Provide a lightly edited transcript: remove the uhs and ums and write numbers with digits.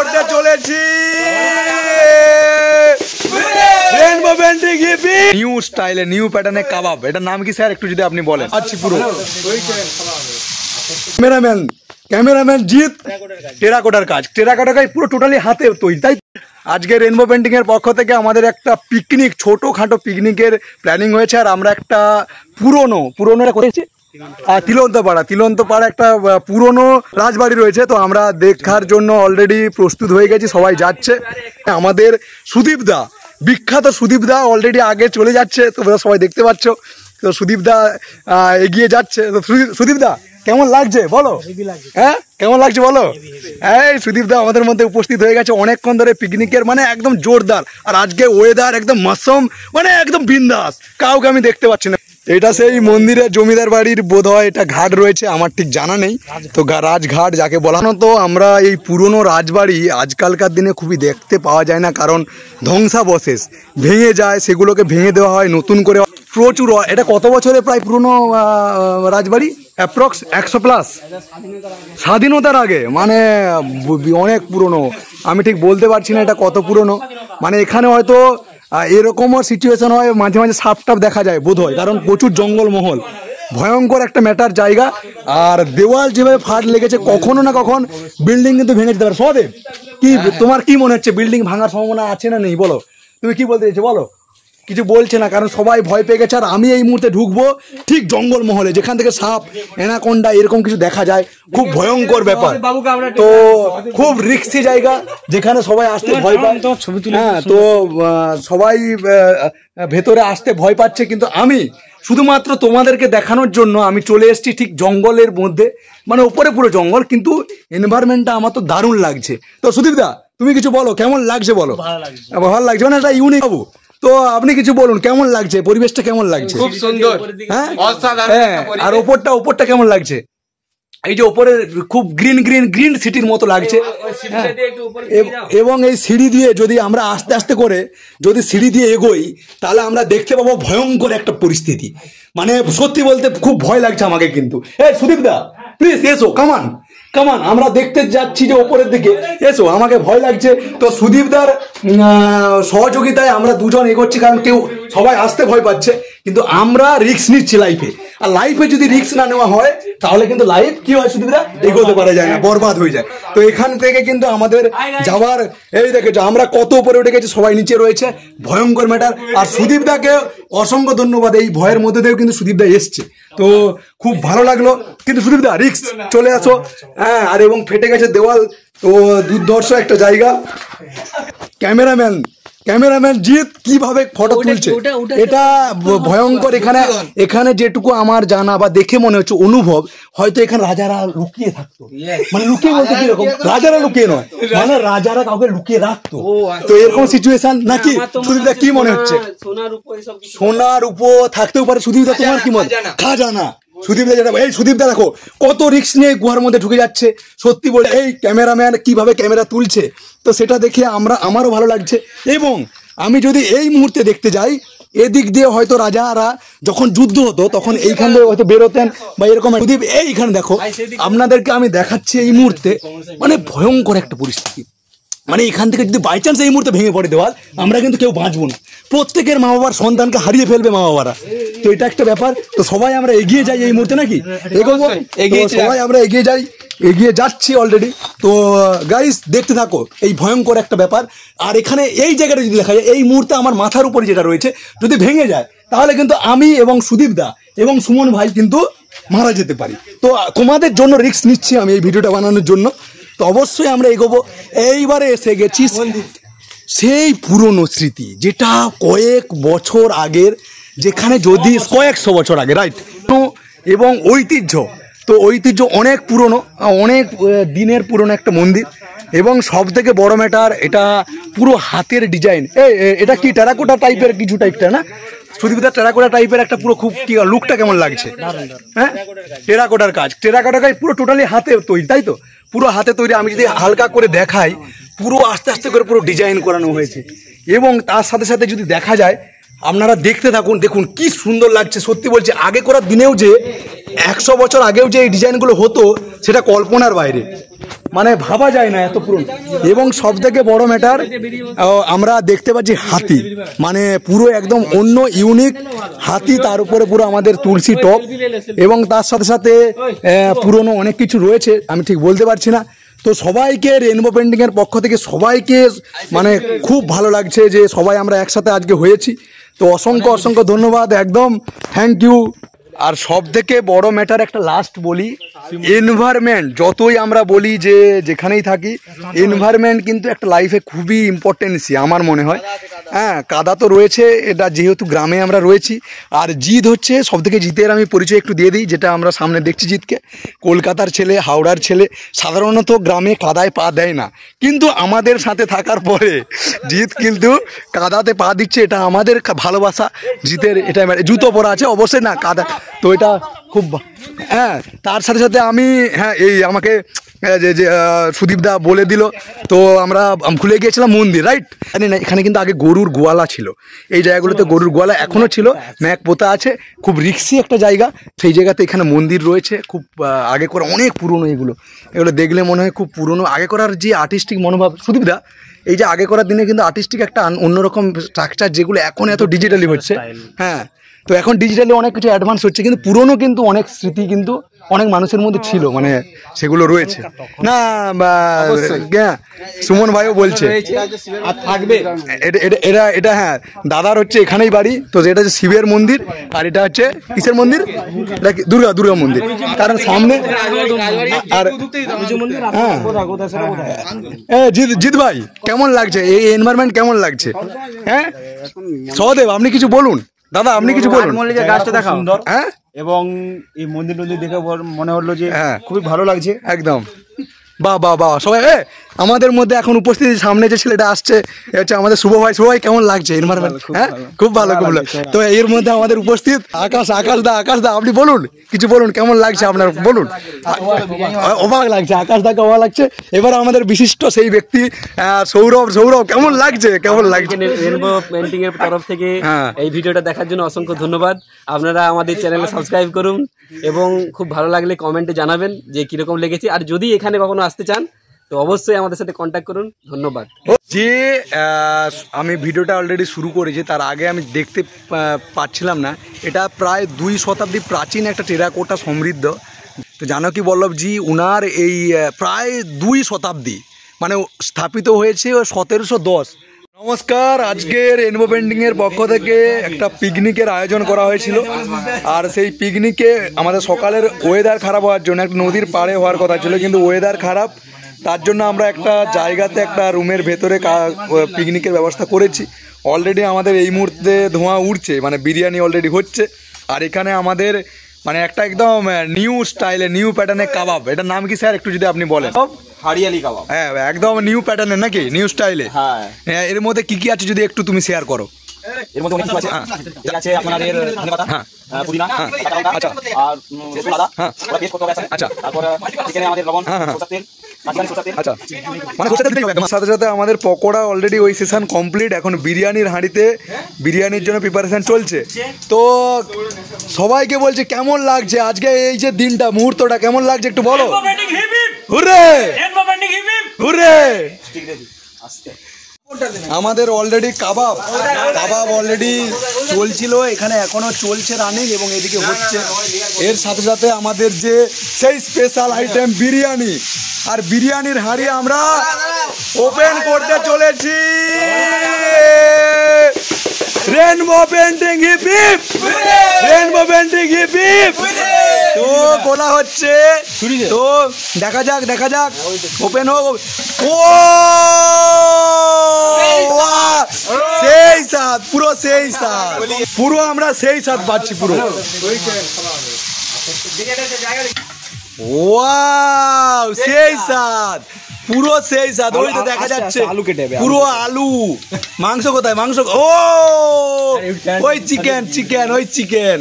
করতে চলেছি rainbow painting hippie new স্টাইলে নিউ প্যাটার্নে কাবাব। এটার নাম কি স্যার একটু যদি আপনি বলেন। আচ্ছা পুরো ক্যামেরাম্যান জিৎ টেরাকোটার কাজ পুরো টোটালি হাতে তৈরি তাই। আজকে রেইনবো পেন্টিং এর পক্ষ থেকে আমাদের একটা পিকনিক ছোটখাটো পিকনিকের প্ল্যানিং হয়েছে। আর আমরা একটা পুরনো করেছি তিলন্তপাড়া একটা পুরনো রাজবাড়ি রয়েছে, তো আমরা দেখার জন্য অলরেডি প্রস্তুত হয়ে গেছি, সবাই যাচ্ছে। আমাদের সুদীপদা, বিখ্যাত সুদীপদা অলরেডি আগে চলে যাচ্ছে, তোমরা সবাই দেখতে পাচ্ছ। তো সুদীপদা এগিয়ে যাচ্ছে। তো সুদীপদা কেমন লাগছে বলো? হ্যাঁ কেমন লাগছে বলো? এই সুদীপদা আমাদের মধ্যে উপস্থিত হয়ে গেছে অনেকক্ষণ ধরে পিকনিকের, মানে একদম জোরদার। আর আজকে ওয়েদার একদম মৌসুম, মানে একদম বিন্দাস, কাউকে আমি দেখতে পাচ্ছি না। এটা সেই মন্দিরের জমিদার বাড়ির বোধ হয় এটা ঘাট রয়েছে, আমার ঠিক জানা নেই। তো রাজঘাট যাকে বলানো। তো আমরা এই পুরনো রাজবাড়ি আজকালকার দিনে খুবই দেখতে পাওয়া যায় না, কারণ ধ্বংসাবশেষ ভেঙে যায়, সেগুলোকে ভেঙে দেওয়া হয় নতুন করে। প্রচুর। এটা কত বছরের প্রায় পুরনো রাজবাড়ি? অ্যাপ্রক্স 100+। স্বাধীনতার আগে, মানে অনেক পুরনো। আমি ঠিক বলতে পারছি না এটা কত পুরনো। মানে এখানে হয়তো এরকমও সিচুয়েশন হয় মাঝে মাঝে সাপ টাপ দেখা যায় বোধ হয়, কারণ প্রচুর জঙ্গলমহল, ভয়ঙ্কর একটা ম্যাটার জায়গা। আর দেওয়াল যেভাবে ফাট লেগেছে, কখনো না কখন বিল্ডিং কিন্তু ভেঙে যেতে পারে। সদেব কি তোমার কি মনে হচ্ছে, বিল্ডিং ভাঙার সম্ভাবনা আছে না নেই বলো? তুমি কি বলতে চাইছো বলো? কিছু বলছে না, কারণ সবাই ভয় পেয়ে গেছে। আর আমি এই মুহূর্তে ঢুকবো ঠিক জঙ্গলমহলে, যেখান থেকে সাপ, অ্যানাকোন্ডা এরকম কিছু দেখা যায়, খুব ভয়ঙ্কর ব্যাপার। তো খুব রিস্কি জায়গা, যেখানে সবাই আসতে ভয় পায়। হ্যাঁ, তো সবাই ভেতরে আসতে ভয় পাচ্ছে, কিন্তু আমি শুধুমাত্র তোমাদেরকে দেখানোর জন্য আমি চলে এসেছি ঠিক জঙ্গলের মধ্যে, মানে উপরে পুরো জঙ্গল, কিন্তু এনভায়রনমেন্টটা আমার তো দারুণ লাগছে। তো সুদীপদা তুমি কিছু বলো, কেমন লাগছে বলো? ভালো লাগছে, মানে একটা ইউনিক বাবু। তো আপনি কিছু বলুন, কেমন লাগছে পরিবেশটা, কেমন লাগছে? খুব সুন্দর, হ্যাঁ আর ওপরটা কেমন লাগছে? এই যে ওপরে খুব গ্রিন সিটির মতো লাগছে। এবং এই সিঁড়ি দিয়ে যদি আমরা আস্তে আস্তে করে যদি সিঁড়ি দিয়ে এগোই, তাহলে আমরা দেখতে পাবো ভয়ঙ্কর একটা পরিস্থিতি। মানে সত্যি বলতে খুব ভয় লাগছে আমাকে। কিন্তু এই সুদীপদা প্লিজ এসো, কামান আমরা দেখতে যাচ্ছি যে ওপরের দিকে, এসো, আমাকে ভয় লাগছে। তো সুদীপদার সহযোগিতায় আমরা দুজন এগোচ্ছি, কারণ সবাই আসতে ভয় পাচ্ছে, কিন্তু আমরা রিস্ক নিচ্ছি লাইফে। আর লাইফে যদি রিস্ক না নেওয়া হয়, তাহলে কিন্তু লাইফ কি হয় সুদীপদা, এগোতে পারা যায় না, বরবাদ হয়ে যায়। তো এখান থেকে কিন্তু আমাদের যাওয়ার, এই দেখেছো আমরা কত উপরে উঠে গেছি, সবাই নিচে রয়েছে, ভয়ঙ্কর ম্যাটার। আর সুদীপদাকে অসংখ্য ধন্যবাদ, এই ভয়ের মধ্যে দিয়েও কিন্তু সুদীপদা এসছে, তো খুব ভালো লাগলো। কিন্তু সুদীপদা রিস্ক, চলে আসো। হ্যাঁ, আর এবং ফেটে গেছে দেওয়াল, তো দুর্ধর্ষ একটা জায়গা। ক্যামেরাম্যান জিৎ কিভাবে ফটো তুলছে, এটা ভয়ঙ্কর। এখানে যেটুকু আমার জানা বা দেখে মনে হচ্ছে অনুভব, হয়তো এখানে রাজারা লুকিয়ে থাকতো। মানে লুকিয়ে বলতে কিরকম, রাজারা লুকিয়ে নয়, মানে রাজারা কাউকে লুকিয়ে রাখতো। তো এরকম সিচুয়েশন নাকি? সুদীপদা কি মনে হচ্ছে? সোনার উপর থাকতেও পারে। সুদীপদা তোমার কি মনে? খাজানা। সুদীপদা যেটা, এই সুদীপদা দেখো কত রিস্ক নিয়ে গুহার মধ্যে ঢুকে যাচ্ছে। সত্যি বলে এই ক্যামেরাম্যান কিভাবে ক্যামেরা তুলছে, তো সেটা দেখে আমারও ভালো লাগছে। এবং আমি যদি এই মুহূর্তে দেখতে যাই, এদিক দিয়ে হয়তো রাজারা যখন যুদ্ধ হতো তখন এইখান দিয়ে হয়তো বেরোতেন বা এরকম। এইখানে দেখো, আপনাদেরকে আমি দেখাচ্ছি এই মুহূর্তে, মানে ভয়ঙ্কর একটা পরিস্থিতি। মানে এখান থেকে যদি বাই চান্স এই মুহূর্তে ভেঙে পড়ে দেওয়াল, আমরা কিন্তু কেউ বাঁচবো না। প্রত্যেকের মা বাবার সন্তানকে হারিয়ে ফেলবে মা বাবারা। তো এটা একটা ব্যাপার। তো সবাই আমরা এগিয়ে যাই এই মুহূর্তে, নাকি এগোবো? সবাই আমরা এগিয়ে যাচ্ছি অলরেডি। তো গাইস দেখতে থাকো এই ভয়ঙ্কর একটা ব্যাপার। আর এখানে এই জায়গাটা যদি দেখা যায়, এই মুহূর্তে আমার মাথার উপরে যেটা রয়েছে যদি ভেঙে যায়, তাহলে কিন্তু আমি এবং সুদীপদা এবং সুমন ভাই কিন্তু মারা যেতে পারি। তো তোমাদের জন্য রিস্ক নিচ্ছি আমি এই ভিডিওটা বানানোর জন্য। তো অবশ্যই আমরা এগোবো। এইবারে এসে গেছি সেই পুরনো স্মৃতি, যেটা কয়েক বছর আগের, যেখানে যদি কয়েকশো বছর আগে, রাইট। এবং ঐতিহ্য, তো ঐতিহ্য অনেক পুরনো, অনেক দিনের পুরনো একটা মন্দির। এবং সব থেকে বড় ম্যাটার, এটা পুরো হাতের ডিজাইন। এটা কি টেরাকোটা টাইপের কিছু টাইপটা না সুদীপদা? টেরাকোটা টাইপের একটা পুরো, খুব কি লুকটা কেমন লাগছে? হ্যাঁ, টেরাকোটার কাজ পুরো টোটালি হাতে তৈরি, তাই তো? পুরো হাতে তৈরি। আমি যদি হালকা করে দেখাই, পুরো আস্তে আস্তে করে পুরো ডিজাইন করানো হয়েছে। এবং তার সাথে সাথে যদি দেখা যায়, আপনারা দেখতে থাকুন, দেখুন কি সুন্দর লাগছে। সত্যি বলছি, আগে করার দিনেও যে 100 বছর আগেও যে এই ডিজাইনগুলো হতো, সেটা কল্পনার বাইরে। মানে ভাবা যায় না এত পুরনো। এবং সব থেকে বড় ম্যাটার আমরা দেখতে পাচ্ছি হাতি, মানে পুরো একদম অন্য ইউনিক হাতি, তার উপরে পুরো আমাদের তুলসী টপ, এবং তার সাথে সাথে পুরনো অনেক কিছু রয়েছে, আমি ঠিক বলতে পারছি না। তো সবাইকে রেনবো পেন্টিংয়ের পক্ষ থেকে সবাইকে মানে খুব ভালো লাগছে যে সবাই আমরা একসাথে আজকে হয়েছি। তো অসংখ্য অসংখ্য ধন্যবাদ, একদম থ্যাংক ইউ। আর সব থেকে বড় ম্যাটার একটা লাস্ট বলি, এনভায়রনমেন্ট যতই আমরা বলি যে যেখানেই থাকি, এনভায়রনমেন্ট কিন্তু একটা লাইফে খুবই ইম্পর্টেন্সি আমার মনে হয়। হ্যাঁ, কাদা তো রয়েছে, এটা যেহেতু গ্রামে আমরা রয়েছি। আর জিৎ হচ্ছে সব থেকে, জিতের আমি পরিচয় একটু দিয়ে দিই, যেটা আমরা সামনে দেখছি জিৎকে, কলকাতার ছেলে, হাওড়ার ছেলে, সাধারণত গ্রামে কাদায় পা দেয় না, কিন্তু আমাদের সাথে থাকার পরে জিৎ কিন্তু কাদাতে পা দিচ্ছে, এটা আমাদের ভালোবাসা জিতের। এটা জুতো পরা আছে অবশ্যই না কাদা, তো এটা খুব হ্যাঁ। তার সাথে সাথে আমি এই আমাকে যে সুদীপদা বলে দিল, তো আমরা ভুলে গিয়েছিলাম মন্দির, রাইট? না, এখানে কিন্তু আগে গরুর গোয়ালা ছিল, এই জায়গাগুলোতে গরুর গোয়ালা এখনও ছিল, ম্যাক পোতা আছে, খুব রিক্সি একটা জায়গা, সেই জায়গাতে এখানে মন্দির রয়েছে, খুব আগে করা, অনেক পুরনো। এগুলো দেখলে মনে হয় খুব পুরনো, আগে করার যে আর্টিস্টিক মনোভাব। সুদীপদা, এই যে আগে করার দিনে কিন্তু আর্টিস্টিক একটা অন্যরকম স্ট্রাকচার, যেগুলো এখন এত ডিজিটালি হচ্ছে। হ্যাঁ, তো এখন ডিজিটালি অনেক কিছু অ্যাডভান্স হচ্ছে, কিন্তু পুরনো কিন্তু অনেক স্মৃতি কিন্তু অনেক মানুষের মধ্যে ছিল, মানে সেগুলো রয়েছে না। সুমন ভাইও বলছে থাকবে এটা। হ্যাঁ, দাদার হচ্ছে এখানেই বাড়ি, তো এটা হচ্ছে শিবের মন্দির, আর এটা হচ্ছে কিসের মন্দির? এটা দুর্গা মন্দির, কারণ সামনে। আর হ্যাঁ, জিৎ ভাই কেমন লাগছে এই এনভায়রনমেন্ট, কেমন লাগছে? হ্যাঁ, সহদেব আপনি কিছু বলুন। দাদা আপনি কিছু বলুন। গাছটা দেখা সুন্দর, হ্যাঁ, এবং এই মন্দির দেখে মনে হলো যে খুবই ভালো লাগছে একদম। বাহ বাহ বাহ, সবাই আমাদের মধ্যে এখন উপস্থিত সামনে যে ছেলেটা আসছে হচ্ছে আমাদের শুভ ভাই। শুভ ভাই কেমন লাগছে এনভায়রনমেন্ট? হ্যাঁ, খুব ভালো, খুব ভালো। তো এর মধ্যে আমাদের উপস্থিত আকাশ দা আপনি বলুন, কিছু বলুন, কেমন লাগছে আপনার, বলুন। অবাক লাগছে, আকাশ দাকে অবাক লাগছে। এবার আমাদের বিশিষ্ট সেই ব্যক্তি সৌরভ কেমন লাগছে? রেনবো পেন্টিং এর তরফ থেকে এই ভিডিওটা দেখার জন্য অসংখ্য ধন্যবাদ। আপনারা আমাদের চ্যানেলে সাবস্ক্রাইব করুন, এবং খুব ভালো লাগলে কমেন্টে জানাবেন যে কিরকম লেগেছে। আর যদি এখানে কখনো আসতে চান তো অবশ্যই আমাদের সাথে কন্ট্যাক্ট করুন। ধন্যবাদ। যে আমি ভিডিওটা অলরেডি শুরু করেছি, তার আগে আমি দেখতে পাচ্ছিলাম না, এটা প্রায় 2 শতাব্দী প্রাচীন একটা টেরাকোটা সমৃদ্ধ। তো জানকী বল্লভজি উনার এই প্রায় 2 শতাব্দী মানে স্থাপিত হয়েছে 1710। নমস্কার, আজকে রেনবো পেন্টিংয়ের পক্ষ থেকে একটা পিকনিকের আয়োজন করা হয়েছিল। আর সেই পিকনিকে আমাদের সকালের ওয়েদার খারাপ হওয়ার জন্য, একটা নদীর পাড়ে হওয়ার কথা ছিল, কিন্তু ওয়েদার খারাপ, তার জন্য আমরা একটা জায়গাতে একটা রুমের ভেতরে পিকনিকের ব্যবস্থা করেছি। অলরেডি আমাদের এই মুহূর্তে ধোঁয়া উঠছে, মানে বিরিয়ানি অলরেডি হচ্ছে। আর এখানে আমাদের মানে একটা একদম নিউ স্টাইলে, নিউ প্যাটার্নের কাবাব, এটার নাম কি স্যার একটু যদি আপনি বলেন? হারিয়ালি কাবাব। হ্যাঁ, একদম নিউ প্যাটার্নের নাকি, নিউ স্টাইলে। হ্যাঁ, এর মধ্যে কি কি আছে যদি একটু তুমি শেয়ার করো। এর মধ্যে অনেক কিছু আছে, যেটা আছে আপনার এর ধনেপাতা, পুদিনা, আচ্ছা, আর রসুন আদা, ওটা পেস্ট করতে হবে। আচ্ছা, তারপর চিকেনে আমাদের লবণ, সরষের তেল, আচ্ছা, মানে সাথে সাথে আমাদের পকোড়া অলরেডি ওই সেশন কমপ্লিট। এখন বিরিয়ানির হাঁড়িতে বিরিয়ানির জন্য প্রিপারেশন চলছে। তো সবাইকে বলছে কেমন লাগছে আজকে এই যে দিনটা, মুহূর্তটা কেমন লাগছে একটু বলো। Hurray hurray. আমাদের অলরেডি কাবাব অলরেডি চলছিল, এখানে এখনো চলছে রানিং, এবং এদিকে হচ্ছে। এর সাথে সাথে আমাদের যে সেই স্পেশাল আইটেম বিরিয়ানি, আর বিরিয়ানির হাঁড়ি আমরা ওপেন করতে চলেছি। Rainbow painting hip hip, rainbow painting hip hip. তো বলা হচ্ছে, তো দেখা যাক ওপেন হোক। ও সেই স্বাদ, পুরো সেই স্বাদ, পুরো আমরা সেই স্বাদ পাচ্ছি পুরো। ওয়াও, সেই স্বাদ, পুরো সেই স্বাদ। ওই তো দেখা যাচ্ছে পুরো আলু। মাংস কোথায়? মাংস, ও ওই চিকেন, ওই চিকেন।